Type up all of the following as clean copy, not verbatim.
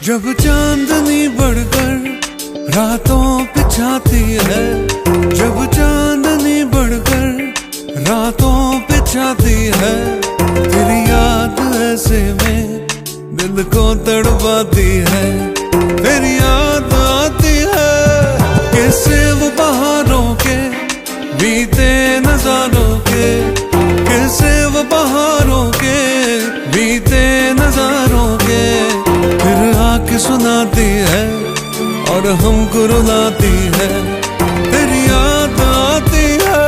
जब चांदनी बढ़कर रातों पे छाती है, जब चांदनी बढ़कर रातों पे छाती है, तेरी याद ऐसे में दिल को तड़पाती है, तेरी याद आती है। कैसे वो बहारों के बीते नजारों के, कैसे वो बहारों के बीते नजारों के, फिर आके सुनाती है और हमको रुलाती है, तेरी याद आती है।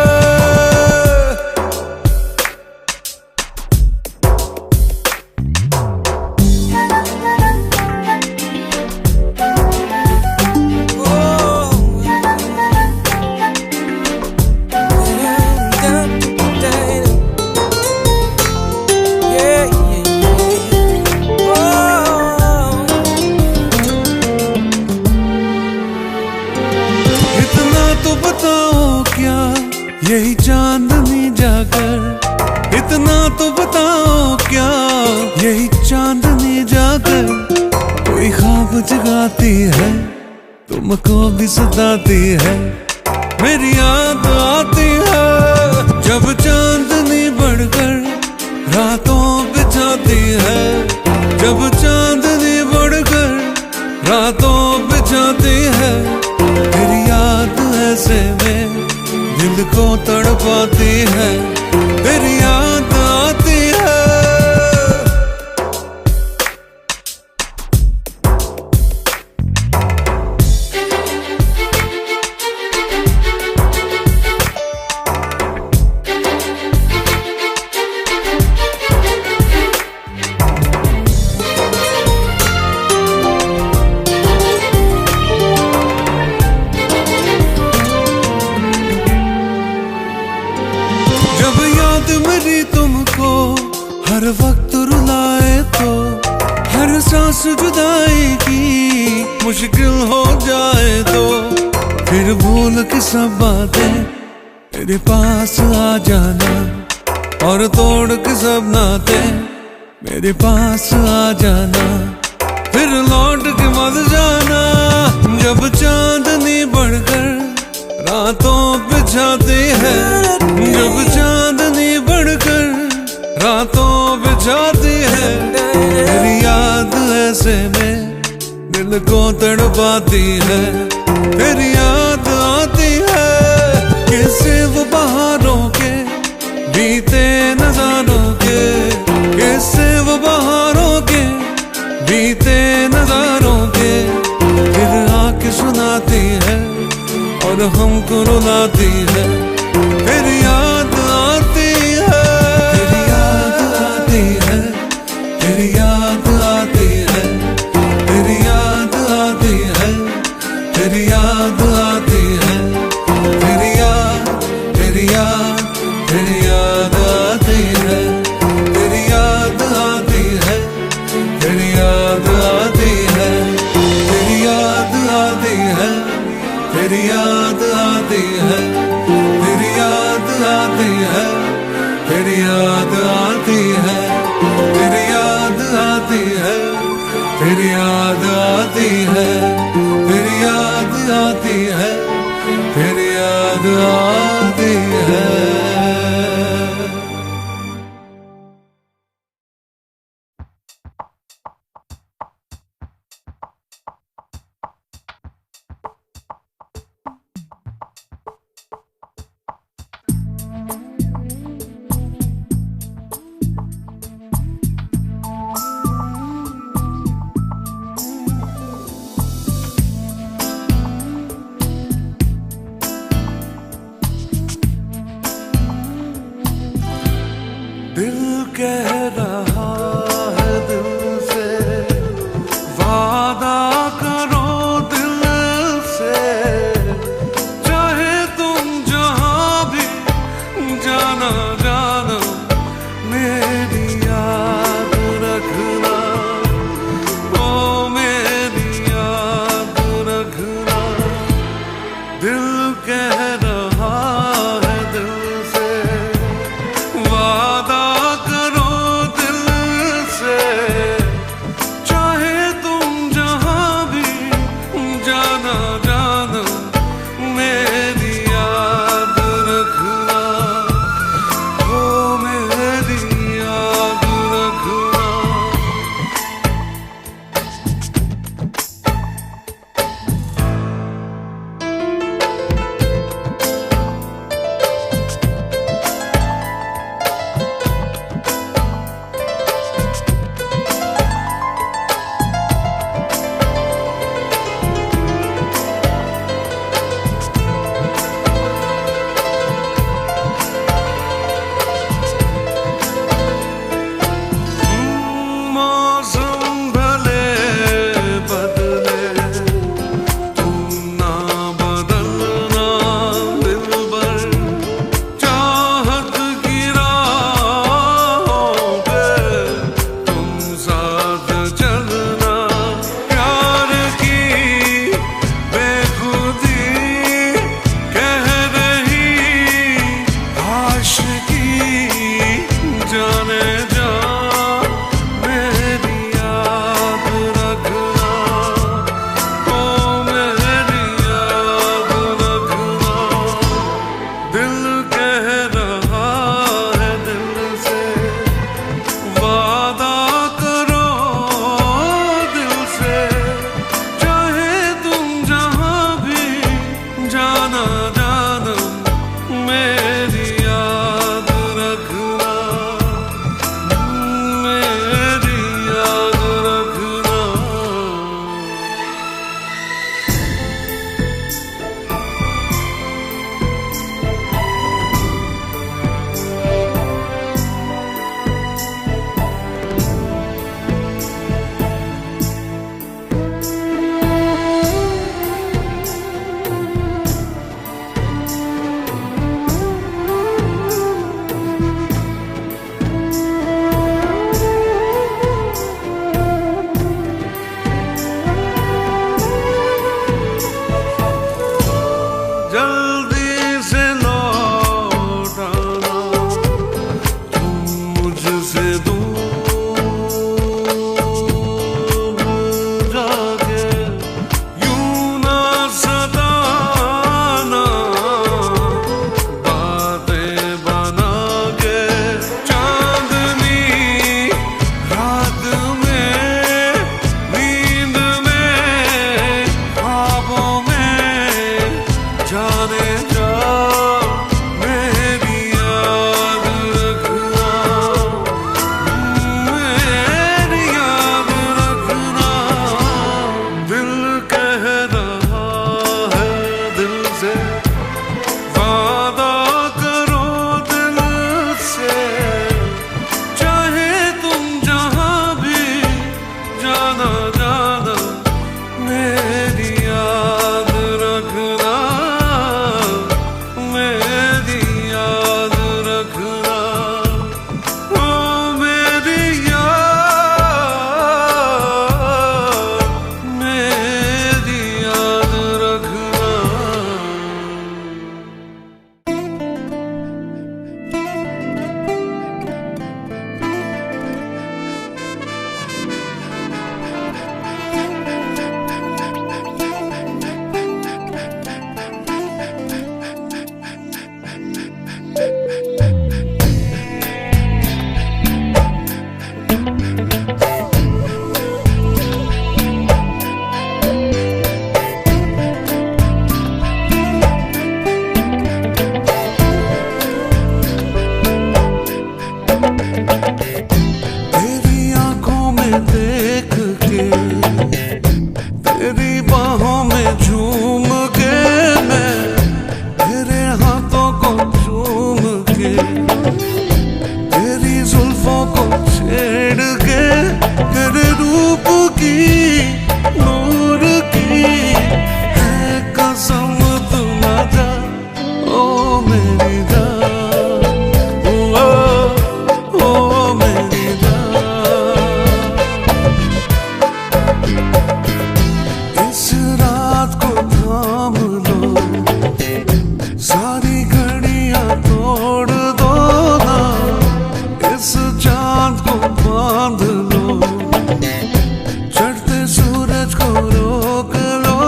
यही चांदनी जाकर, इतना तो बताओ क्या यही चांदनी जाकर कोई ख्वाब जगाती है, तुमको भी सताती है, मेरी याद आती है। जब चांदनी बढ़कर रातों पे छाती है, जब चांदनी बढ़कर रातों पे छाती है, तेरी याद ऐसे में दिल को तड़पाती है, तेरी याद आती है। मेरी तुमको हर वक्त रुलाए तो, हर सांस जुदाई की मुश्किल हो जाए तो, फिर भूल के सब बातें मेरे पास आ जाना, और तोड़ के सब नाते मेरे पास आ जाना, फिर लौट के मत जाना। जब चांदनी बढ़कर रातों पे छाती है, जब चांदनी बढ़कर रातों पे छाती है, तेरी याद ऐसे में दिल को तड़पाती है, तेरी याद आती है। कैसे वो बहारों के बीते नजारों के, कैसे वो बहारों के बीते नजारों के, फिर आके सुनाती है और हमको रुलाती है, तेरी याद आती है, तेरी याद आती है, तेरी याद आती है, तेरी याद आती है, तेरी याद आती है, तेरी याद, तेरी याद, तेरी याद आती है, तेरी याद आती है, तेरी याद आती है, तेरी याद आती है, तेरी याद आती है, तेरी याद आती है, तेरी याद आती है, तेरी याद आती है, तेरी याद आती है, तेरी याद आती है, तेरी याद आती है। दिल कह रहा है दिल से, वादा करो दिल से, चाहे तुम जहां भी जाना जाना, मेरी याद रखना, ओ मेरी याद रखना। दिल कह रहा है दिल से, वादा करो दिल तेरी आंखों में देख के, तेरी बाहों में झूम के, मैं तेरे हाथों को चूम के, तेरी जुल्फों को छेड़ के, तेरे रूप की नूर की है कसम तू ना जा, ओ मेरी जान, ओ मेरी जान। इस रात को थाम लो, सारी घड़ियां तोड़ दो ना, इस चांद को बांध लो, चढ़ते सूरज को रोक लो,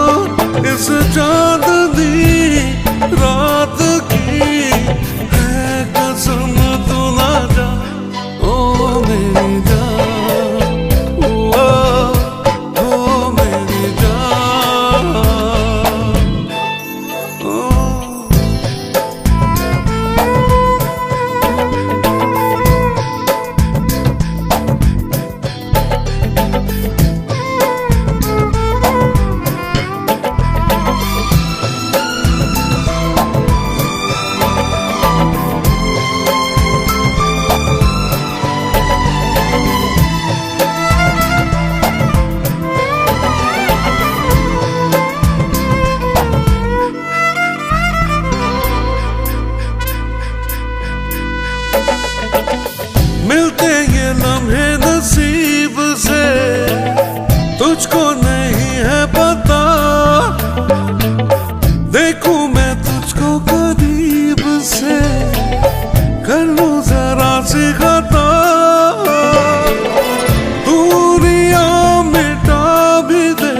इस चांदनी रात की है कसम तू ना जा, ओ मेरी जान, ओ मेरी जान, ओ। मिलते ये लम्हे नसीब से, तुझको नहीं है पता, देखूं मैं तुझको करीब से, कर लूं जरा सी खता, दूरियां मिटा भी दे,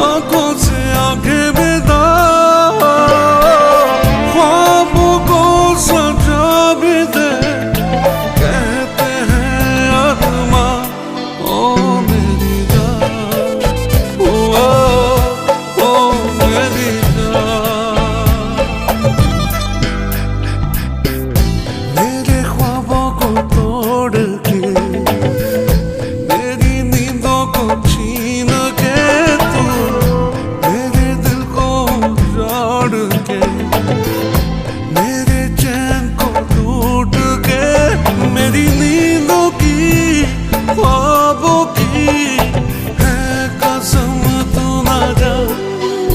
आंखों से आंखें मिला, ख्वाबों को सजा भी दे, कहते हैं अरमां, ओ मेरी जान, ओ मेरी जान। मेरे ख्वाबों को तोड़ के, मेरी नींदों को छीन के, तू मेरे दिल को उजाड़ के, मेरे चैन को लूट के, मेरी नींदों की ख्वाबों की है कसम तू ना जा,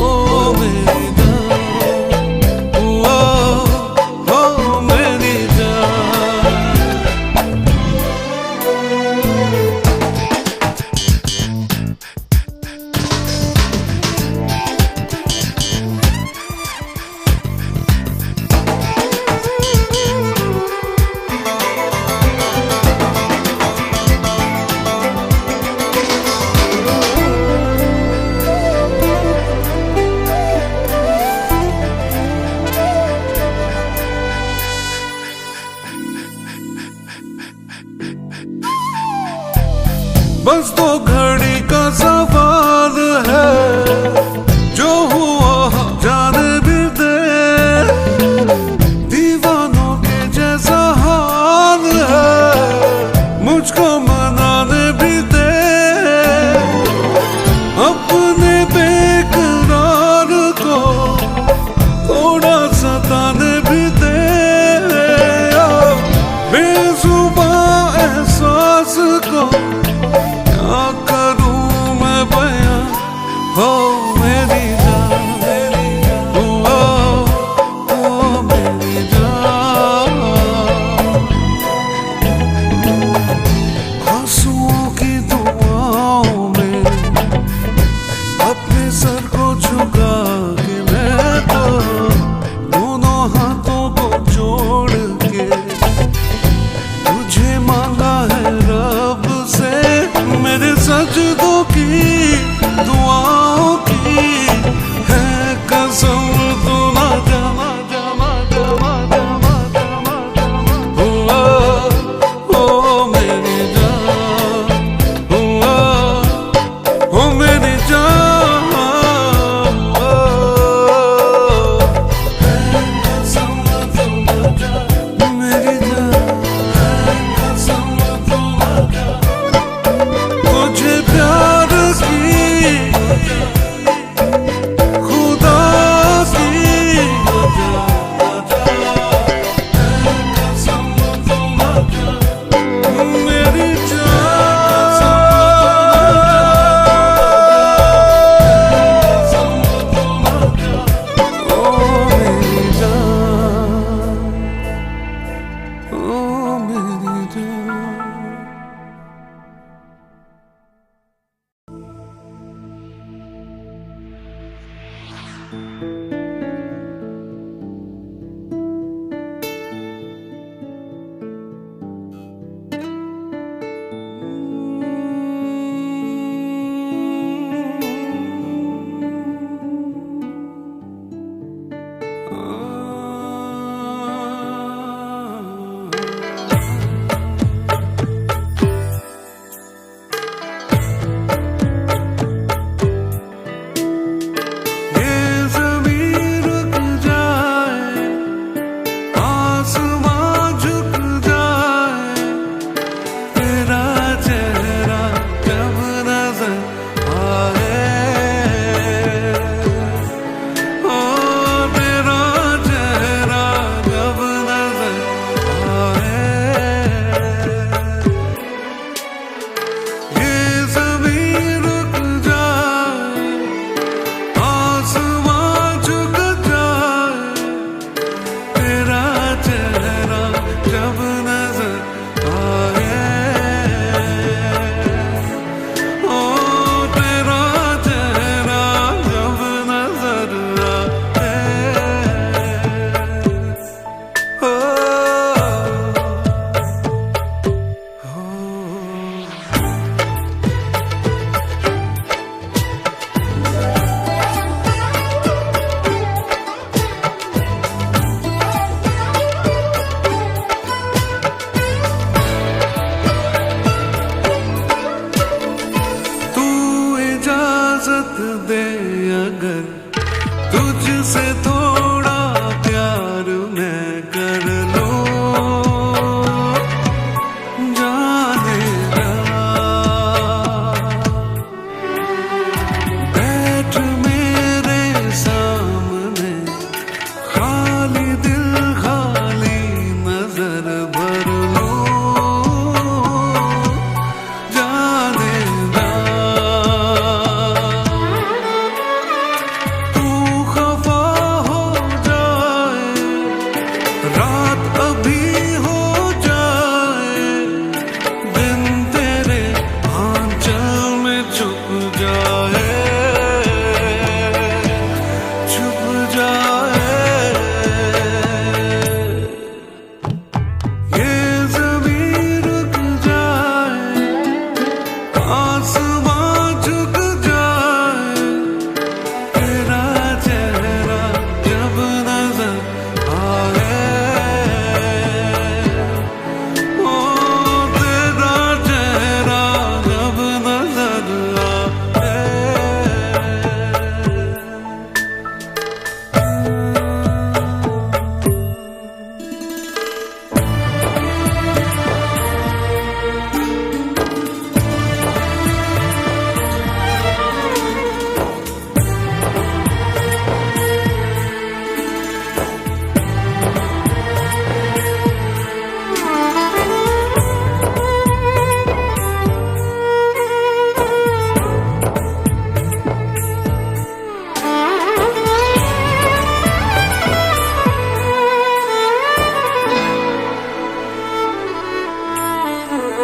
ओ मेरी जान, ओ मेरी जान। बस दो घड़ी का सवाल है, जो हुआ जाने भी दे, दीवानों के जैसा हाल है, मुझको मनाने भी दे, अपने बेकरार को थोड़ा सताने भी दे, बेजुबां एहसास को क्या करूं मैं बयां, हो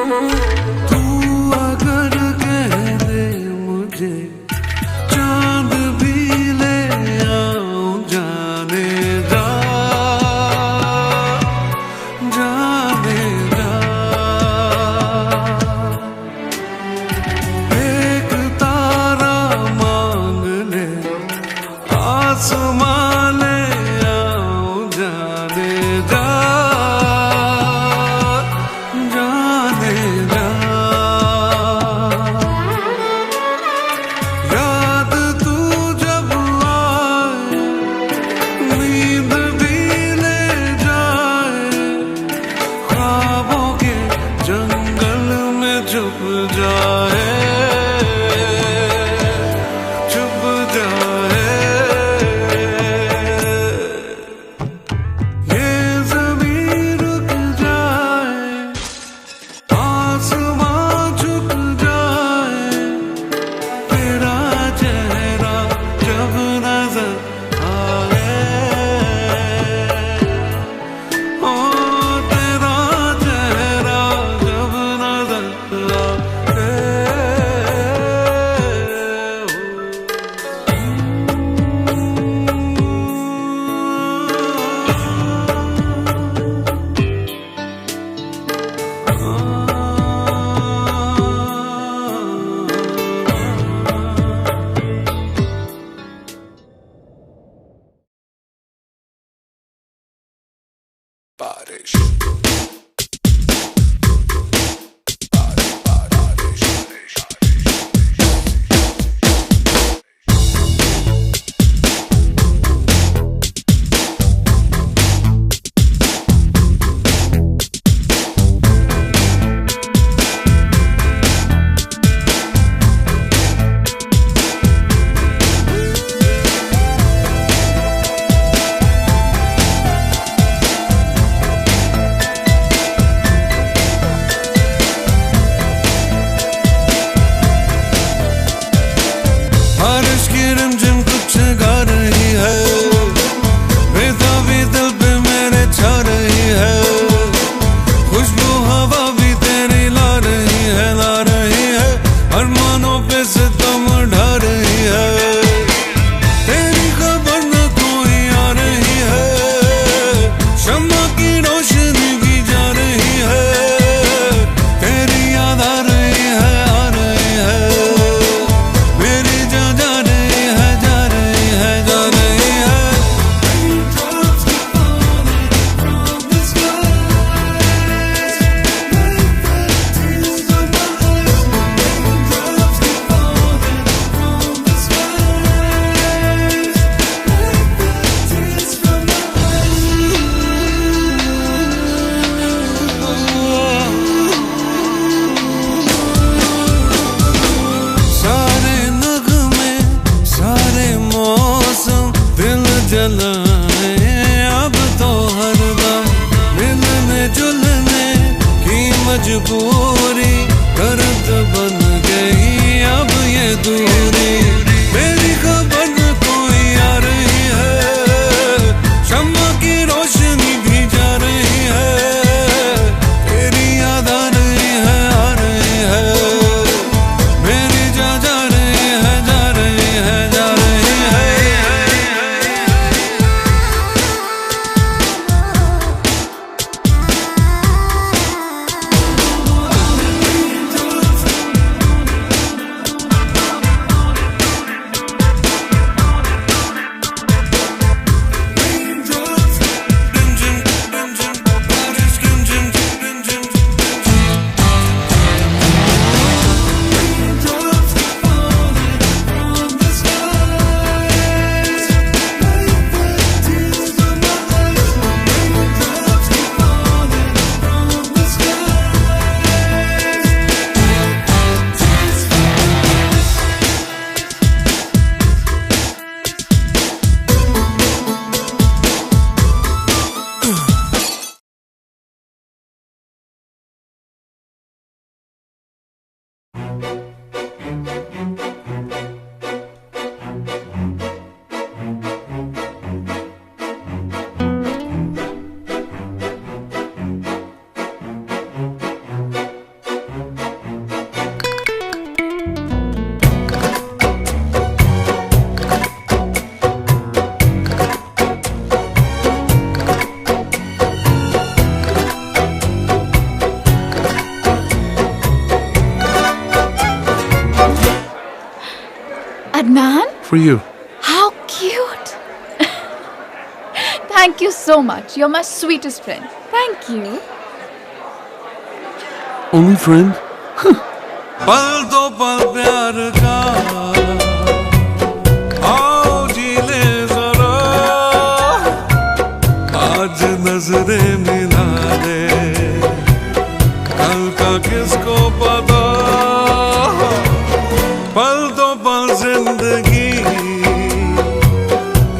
तू अगर कह दे मुझे चांद भी ले आऊं, जाने जा जाने जा। एक तारा मांग ले आसमां ले आऊं, जाने जा जाने जा। याद तू जब आए नींद भी ले जाए, ख्वाबों के जंगल में छुप जाए, छुप जाए। ये ज़मीन रुक जाए, आसमां झुक जाए, तेरा चेहरा जब नजर आए, ओ तेरा चेहरा जब नजर आए। बारिश बारिश की रिमझिम कुछ गा रही है, बेताबी दिल पे मेरे छा रही है, खुशबू हवा भी तेरी ला रही है, ला रही है, अरमानों पे सितम ढा रही है, तेरी खबर न कोई आ रही है, शम्मा की रोशनी भी जा रही है, तेरी याद आ रही है, आ रही है, मेरी जा जा रही है, जा रही है, जा रही है। सारे नगमे सारे मौसम दिल जलाए, अब तो हरदम मिलने जुलने की मजबूरी दर्द बन गई अब ये दूरी, मेरी खबर न कोई आ रही है, शम्मा की रोशनी भी जा रही है, तेरी याद आ रही है, आ रही है, मेरी जा जा रही है, जा रही है, जा रही है। Adnan? For you. How cute! Thank you so much. You're my sweetest friend. Thank you. Only friend? पल दो पल प्यार का आओ जी ले जरा आज नजरें मिला दे कल का किसको पता पल दो पल जिंदगी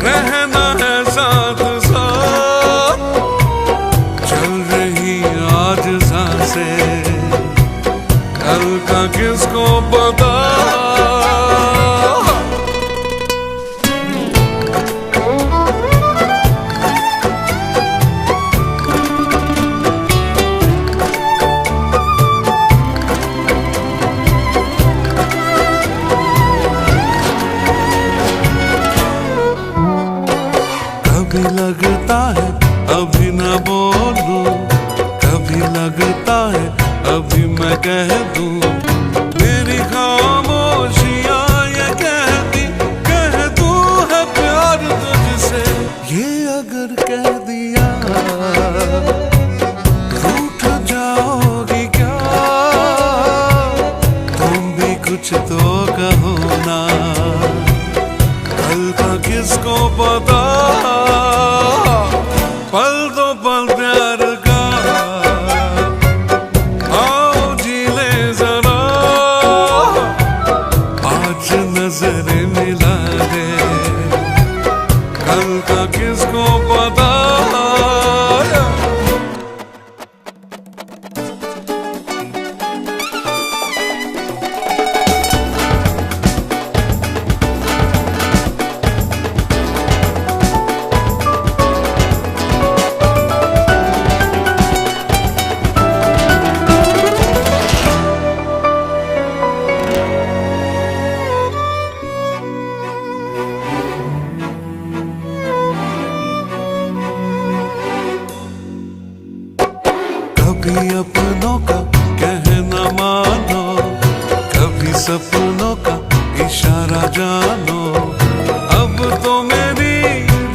रहना है साथ साथ चल रही आज सांसें कल का किसको पता कभी लगता है अभी न बोलूं कभी लगता है अभी मैं कह दूं मेरी खामोशियां ये कहती कह दूं है प्यार तुझसे ये अगर कह दिया रूठ जाओगी क्या तुम भी कुछ तो कहो ना कल का किसको पता पल दो पल प्यार का आओ जी ले जरा आज नजरें मिला दे कल का किसको पता कभी अपनों का कहना मानो कभी सपनों का इशारा जानो अब तो मेरी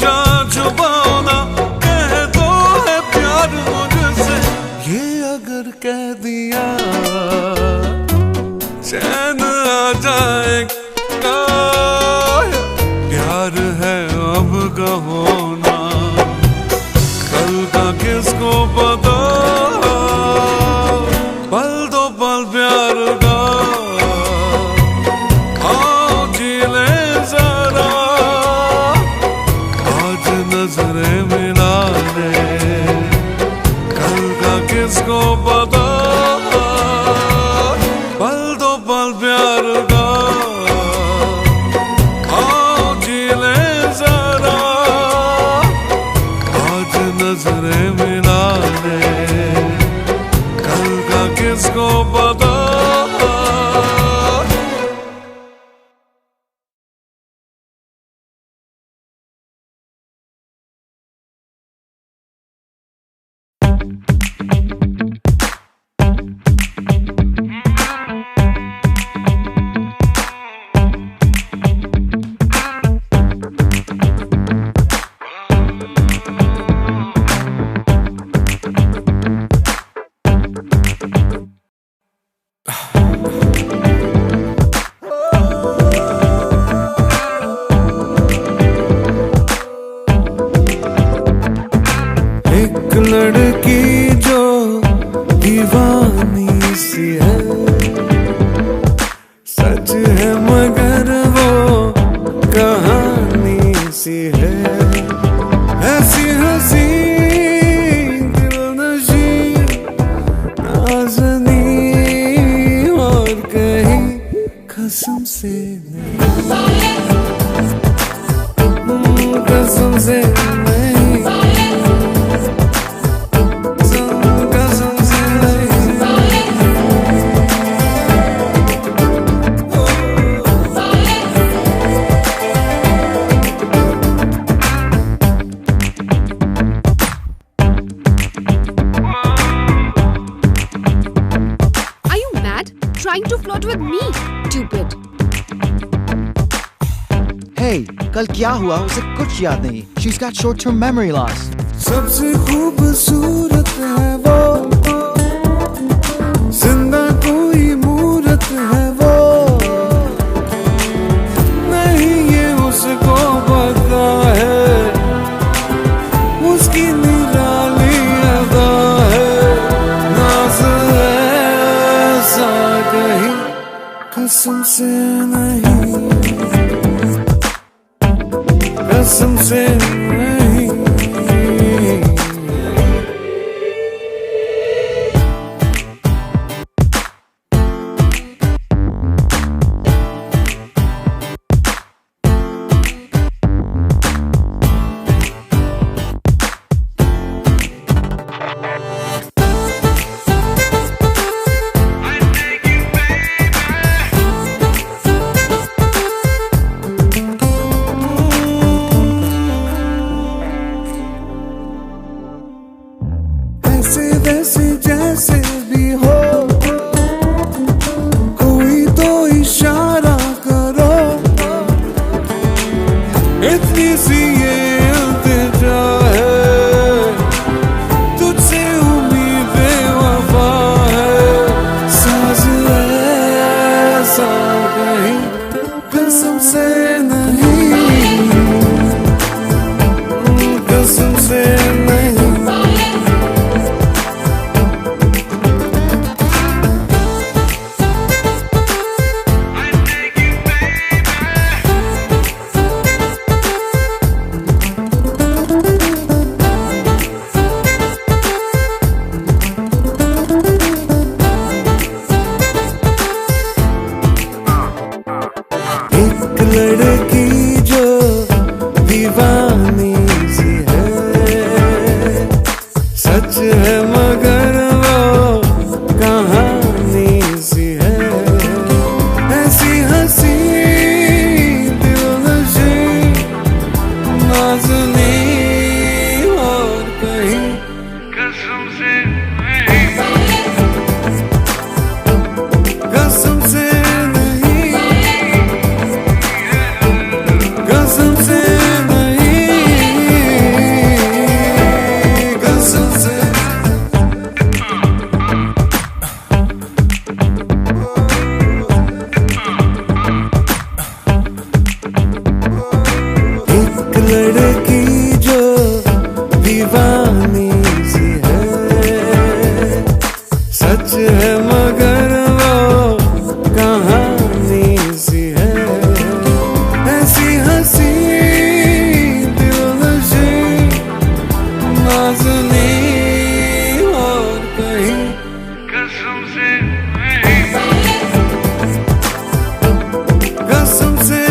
जान छुपाओ ना कह दो है प्यार मुझसे ये अगर कह दिया चैन आ जाएगा प्यार है अब कहो ना कल का किसको पता पल दो पल प्यार का आओ जी ले जरा आज नजरें मिला दे कल का किसको पता पल दो पल प्यार का आओ जी ले जरा आज नजरें मिला दे कल का किसको पता एक लड़की जो दीवानी सी है सच है मगर वो कहानी सी है ऐसी हंसी दिलनशी नाज़नी और कहीं कसम से नहीं कसम से नहीं Trying to flirt with me, stupid. Hey, कल क्या हुआ उसे कुछ याद नहीं. She's got short-term memory loss. सबसे खूबसूरत है वो, जिंदा कोई मूरत है वो, नहीं ये उसको पता है, उसकी निराली अदा है, नाज ऐसा कहीं कसम से नहीं, कसम से नहीं. वैसे जैसे भी हो, कोई तो इशारा करो, इतनी सी ये इल्तिजा है, तुझसे उम्मीदें वफा है, साज ऐसा कहीं कसम से नहीं, कसम से नहीं. एक लड़की जो दीवानी सी है, सच है मगर वो कहानी सी है, ऐसी हंसी दिलनशी नाज़नी और कहीं कसम से नहीं, कसम से लड़की जो दीवानी सी है, सच है मगर वो कहानी सी है, ऐसी हंसी दिलनशी नाज़नी और कहीं कसम से नहीं, कसम से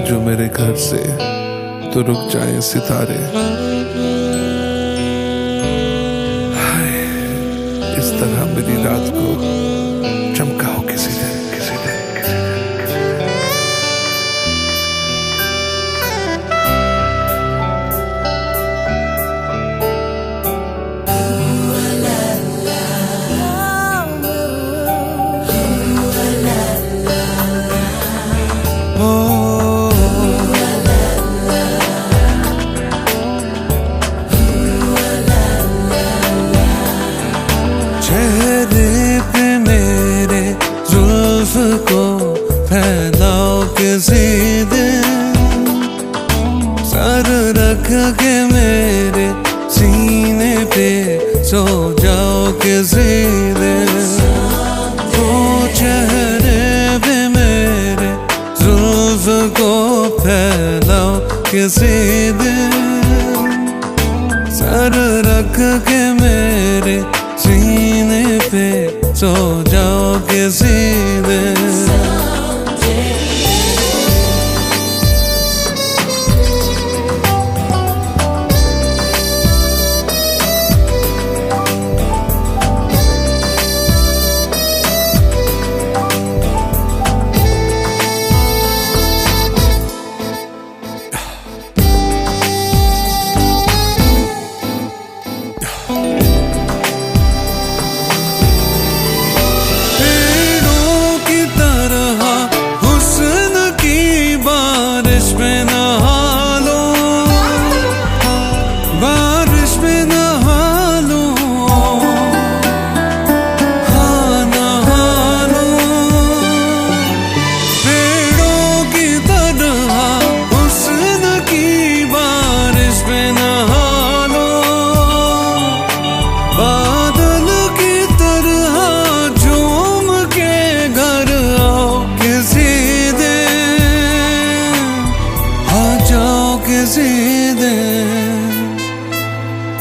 जो मेरे घर से तो रुक जाए सितारे। हाय, इस तरह मेरी रात को चमकाओ किसी दिन, किसी दिन, किसी दिन, किसी दिन। चेहरे पे मेरे जुल्फ को फैलाओ किसी दिन, सर रख के मेरे सीने पे सो जाओ किसी दिन। ओ चेहरे पे मेरे जुल्फ को फैलाओ किसी दिन, सर रख के मेरे सीने पे सो जाओ किसी दिन।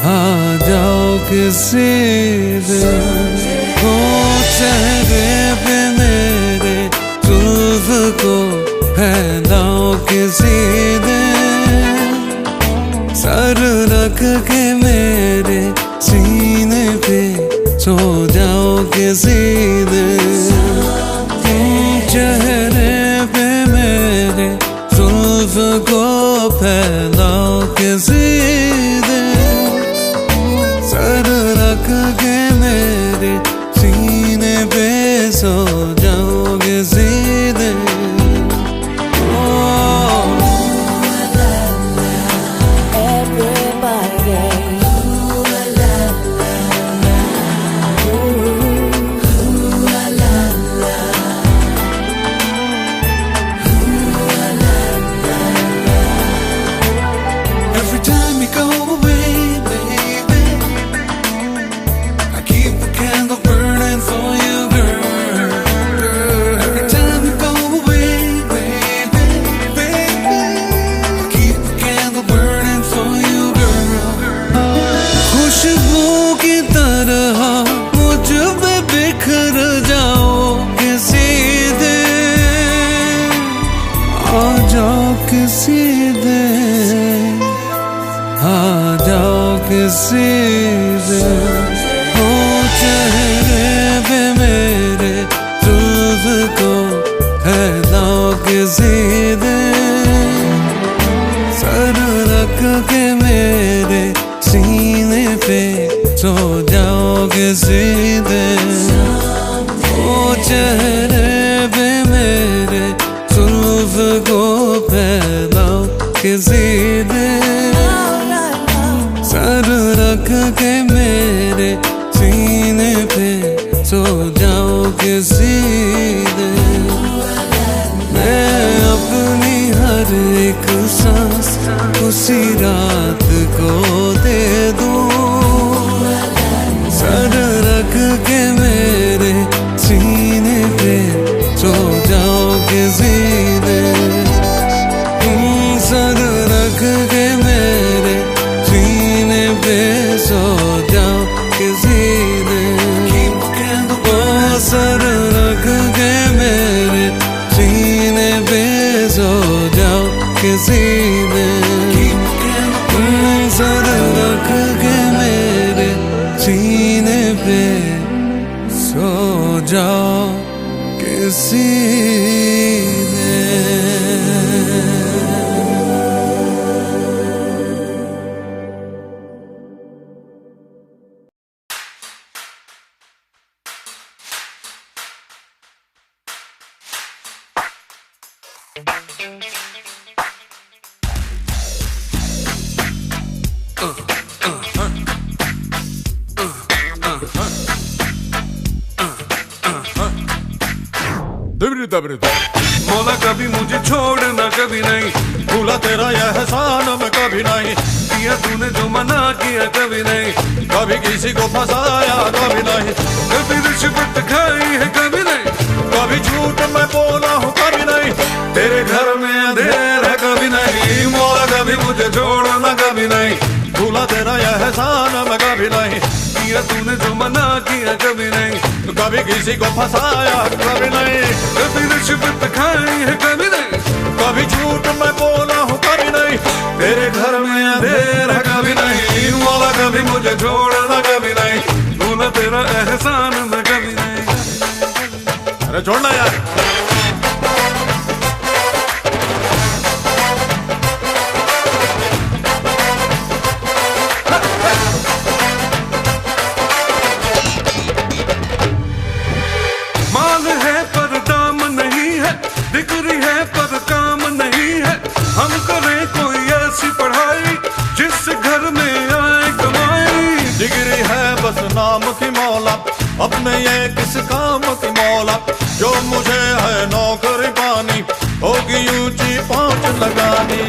आ जाओ किसी दिन। ओ चेहरे पे मेरे जुल्फ को फैलाओ किसी दिन, सर रख के मेरे सीने पे सो जाओ किसी दिन। चेहरे पे मेरे जुल्फ को फैलाओ किसी दिन, सर रख के मेरे सीने पे सो जाओ किसी दिन। किसी दिन आ जाओ किसी दिन। हो चेहरे पे मेरे जुल्फ को फैलाओ किसी दिन, सर रख के मेरे सीने पे सो जाओ किसी दिन। हो चेहरे पे मेरे जुल्फ को फैलाओ किसी दिन, सर रख के मेरे सीने पे सो जाओ किसी दिन। मैं अपनी हर एक सांस उसी रात को दे दूं, सर रख के मेरे सीने पे सो जाओ किसी दिन। सर रख के मेरे सीने पे सो जाओ किसी दिन। ओ सर रख के मेरे सीने पे सो जाओ किसी ने सर रख के मेरे सीने पे सो जाओ किसी ने। मौला कभी मुझे छोड़ना कभी नहीं, भूला तेरा यह एहसान मैं कभी नहीं, किया तूने जो मना किया कभी नहीं, कभी किसी को फंसाया कभी नहीं, कभी रिश्वत खाई है कभी नहीं, कभी झूठ मैं बोला हूँ कभी नहीं, तेरे घर में अंधेरा कभी नहीं, मौला कभी मुझे छोड़ना कभी नहीं, भूला तेरा यह एहसान मैं कभी नहीं, किया तूने जो मना किया कभी नहीं, कभी किसी को फंसाया कभी नहीं, कभी रिश्वत खाई है कभी नहीं, कभी झूठ मैं बोला हूँ कभी नहीं, तेरे घर में अंधेरा कभी नहीं, मौला कभी मुझे छोड़ना कभी नहीं, भूला तेरा एहसान मैं कभी नहीं। अरे छोड़ना यार। माल है पर दाम नहीं है, डिग्री है पर काम नहीं है, हम करें कोई ऐसी पढ़ाई जिस घर में आए कमाई। डिग्री है बस नाम की मौला, अपने ये किस काम की मौला, जो मुझे है नौकरी पानी, होगी ऊंची पहुंच लगानी,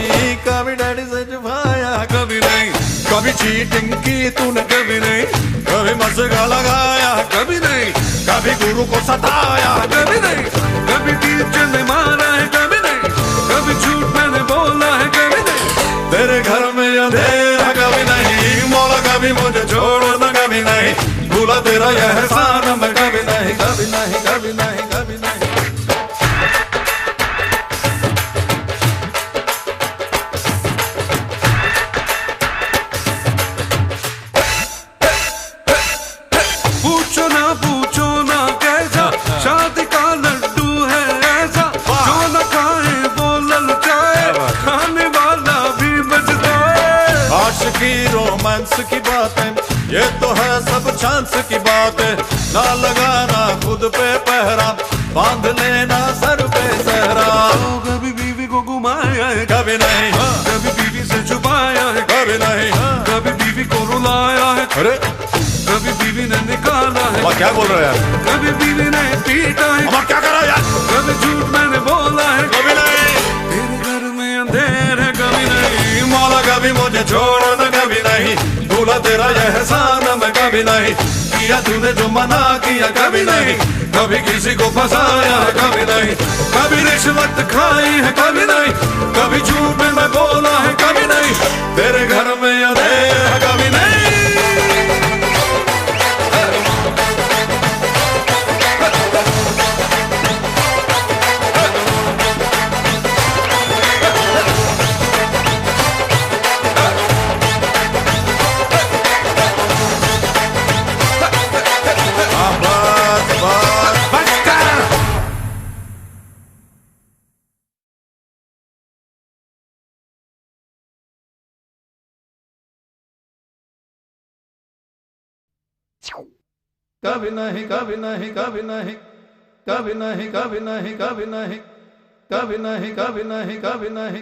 कभी डैडी से छुपाया कभी नहीं, कभी चीटिंग की तूने कभी नहीं, कभी मसगा लगाया कभी नहीं, कभी गुरु को सताया कभी नहीं, कभी टीचर ने मारा है कभी नहीं, कभी झूठ मैंने बोला है कभी नहीं, तेरे घर में अंधेरा कभी नहीं, मौला कभी मुझे छोड़ना कभी नहीं, भूला तेरा यह एहसान मैं कभी नहीं, कभी नहीं, कभी नहीं, कभी नहीं। पूछो ना कैसा शादी का लड्डू है ऐसा, जो न खाए वो ललचाए, खाने वाला भी बच जाए। आशिकी रोमांस की बातें ये तो है सब चांस की बातें, ना लगाना खुद पे पहरा, बांध लेना सर पे सहरा, कभी बीवी को घुमाया है कभी नहीं, कभी बीवी से छुपाया है कभी नहीं, कभी बीवी को रुलाया है, अरे कभी बीवी ने निकाला है, अब क्या बोल रहे हो यार, कभी बीवी ने पीटा है, अब क्या करा यार, कभी झूठ मैंने बोला है कभी नहीं, तेरे घर में अंधेर है कभी नहीं, मौला कभी मुझे छोड़ना कभी नहीं, भूला तेरा यह एहसान मैं कभी नहीं, किया तूने जो मना किया कभी नहीं, कभी किसी को फंसाया है कभी नहीं, कभी रिश्वत खाई है कभी नहीं, कभी झूठ में मैं बोला है कभी नहीं, तेरे घर में अंधेर है कभी नहीं। कभी नहीं, कभी नहीं, कभी नहीं, कभी नहीं, कभी नहीं, कभी नहीं, कभी नहीं, कभी नहीं, कभी नहीं,